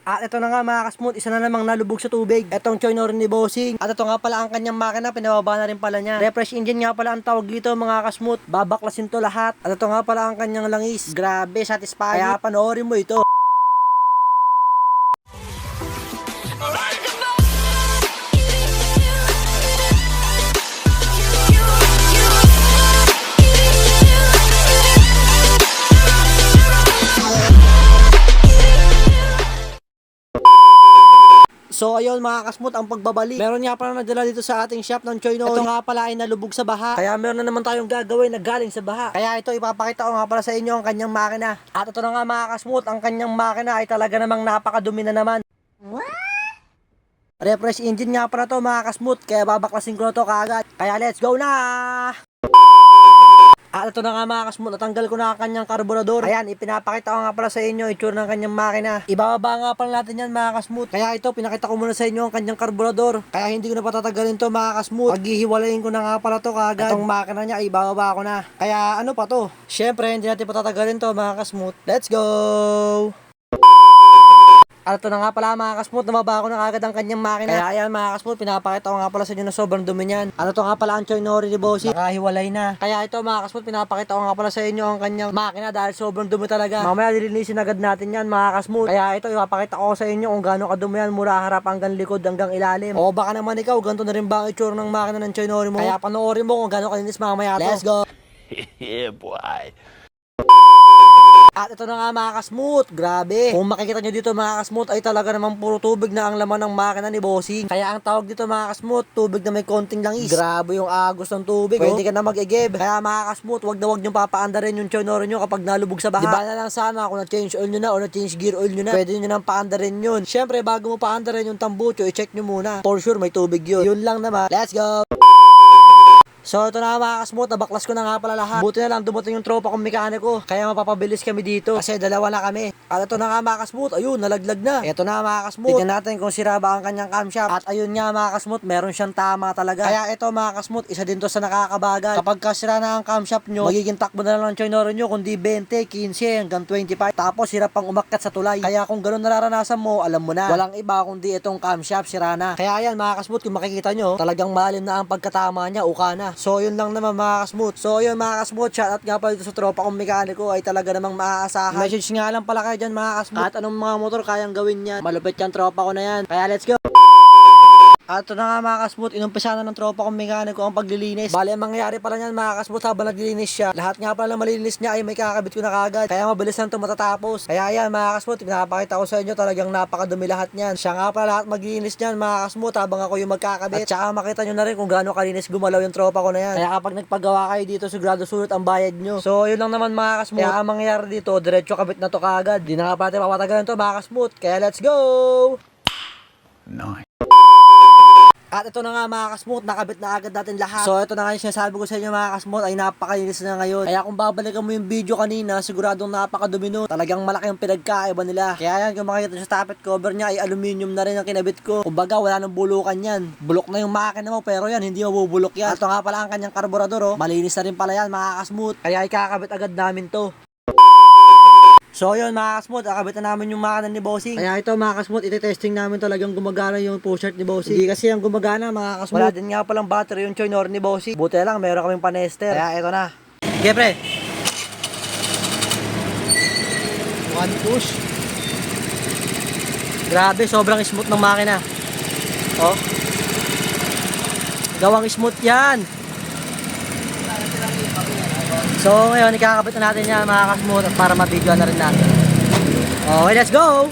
At ito na nga mga kasmut, isa na namang nalubog sa tubig. Etong choy na rin ni Bossing. At ito nga pala ang kanyang makina, pinababa na rin pala niya. Refresh engine nga pala ang tawag dito mga kasmut. Babaklasin to lahat. At ito nga pala ang kanyang langis. Grabe, satisfying. Kaya panoorin mo ito. So ayun mga kasmut, ang pagbabalik. Meron nga pala nadala dito sa ating shop ng Choy Nori. Ito nga pala ay nalubog sa baha. Kaya meron na naman tayong gagawin na galing sa baha. Kaya ito ipapakita ko nga pala sa inyo ang kanyang makina. At ito na nga mga kasmut, ang kanyang makina ay talaga namang napakadumi na naman. Refresh engine nga pala to mga kasmut. Kaya babaklasin ko na to kaagad. Kaya let's go na! At ito na nga mga kasmut, natanggal ko na ang kanyang karburador. Ayan, ipinapakita ko nga pala sa inyo itsura ng kanyang makina. Ibababa nga pala natin yan mga kasmut. Kaya ito, pinakita ko muna sa inyo ang kanyang karburador. Kaya hindi ko na patatagalin to mga kasmut. Paghihiwalayin ko na nga pala to kagad. Itong makina niya, ibababa ko na. Kaya ano pa to? Syempre, hindi natin patatagalin to mga kasmut. Let's go! At ito na nga pala mga kasmut, namaba ko na kagad ang kanyang makina. Kaya ayan mga kasmut, pinapakita ko nga pala sa inyo na sobrang dumi niyan. At ito nga pala ang Choy Nori ni Bossy. Nakahiwalay na. Kaya ito mga kasmut, pinapakita ko nga pala sa inyo ang kanyang makina dahil sobrang dumi talaga. Mamaya dilinisin agad natin yan mga kasmut. Kaya ito, ipapakita ko sa inyo kung gaano kadumi yan mula harap hanggang likod hanggang ilalim. O baka naman ikaw, ganito na rin ba ang itsura ng makina ng Choy Nori mo? Kaya panoorin mo kung gaano kalinis mamaya to. Let's go! Yeah, boy. At ito na nga mga kasmut, grabe. Kung makikita nyo dito mga kasmut ay talaga namang puro tubig na ang laman ng makina ni Bossing. Kaya ang tawag dito mga kasmut, tubig na may konting langis. Grabe yung agos ng tubig. Pwede ka na mag-igib. Kaya mga kasmut, wag na wag nyo papaandarin yung Choy Nori nyo kapag nalubog sa baha. Diba na lang sana kung na-change oil nyo na o na-change gear oil nyo na. Pwede nyo nang paandarin yun. Syempre bago mo paandarin yung tambucho, i-check nyo muna. For sure may tubig yun. Yun lang naman. Let's go! So ito na mga kasmut, nabaklas ko na nga pala lahat. Buti na lang dumating yung tropa kong mekaniko. Kaya mapapabilis kami dito kasi dalawa na kami. At ito na nga mga kasmut, ayun nalaglag na. Ito na mga kasmut, tignan natin kung sira ba ang kanyang camshaft. At ayun nga mga kasmut, meron siyang tama talaga. Kaya ito mga kasmut, isa din to sa nakakabagal. Kapag kasira na ang camshaft nyo, magiging takbo na lang ng Choy Nori nyo kundi 20, 15 hanggang 25. Tapos hirap pang umakyat sa tulay. Kaya kung ganun nararanasan mo, alam mo na. Walang iba kundi itong camshaft sira na. Kaya yan mga kasmut, kung makikita nyo, talagang malalim na ang pagkatama niya, uka na. So yun lang naman mga kasmut. So yun mga kasmut, shoutout nga pala dito sa tropa kong mekaniko ay talaga namang maaasahan. Message nga lang pala kayo dyan mga kasmut. At anong mga motor kayang gawin yan. Malupit yan tropa ko na yan. Kaya let's go! At ito na nga mga kasmut, inumpisa na ng tropa kong mekaniko ang paglilinis. Bale, ang mangyayari pala niyan mga kasmut habang naglilinis siya. Lahat nga pala ng malinis niya ay may kakabit ko na kagad. Kaya mabilis lang ito matatapos. Kaya yan mga kasmut, pinapakita ko sa inyo talagang napakadumi lahat niyan. Siya nga pala lahat maglilinis niyan mga kasmut habang ako yung magkakabit. At saka makita nyo na rin kung gaano kalinis gumalaw yung tropa ko na yan. Kaya kapag nagpagawa kayo dito, sigurado sulit ang bayad nyo. So yun lang naman mga kasmut. Kaya ang mangyayari dito, diretso kabit na to kagad. Di na nga pala tayo papatagalan to mga kasmut. Kaya let's go! Nice. At ito na nga mga kasmut, nakabit na agad natin lahat. So ito na nga yung sinasabi ko sa inyo mga kasmut ay napakalinis na ngayon. Kaya kung babalikan mo yung video kanina, siguradong napakadumi nun. Talagang malaki yung pinagkaiba nila. Kaya yan, kung makikita nyo sa tappet cover niya ay aluminium na rin ang kinabit ko. Kumbaga wala nang bulukan yan. Bulok na yung makina mo pero yan, hindi mabubulok yan. At ito nga pala ang kanyang karburador, oh. Malinis na rin pala yan mga kasmut. Kaya ikakabit agad namin to. So yun mga kasmut, akabit na namin yung makina ni Bossing. Kaya ito mga kasmut, iti-testing namin talagang gumagana yung push-shirt ni Bossing. Hindi kasi yung gumagana mga kasmut. Wala din nga palang battery yung Choy Nori ni Bossing. Buti lang, meron kaming panester. Kaya ito na. Okay pre. One push. Grabe, sobrang smooth ng makina. Oh. Gawang smooth yan. So ngayon, ikakabit na natin yan mga kasmut para mabidyo na rin natin. Okay, let's go!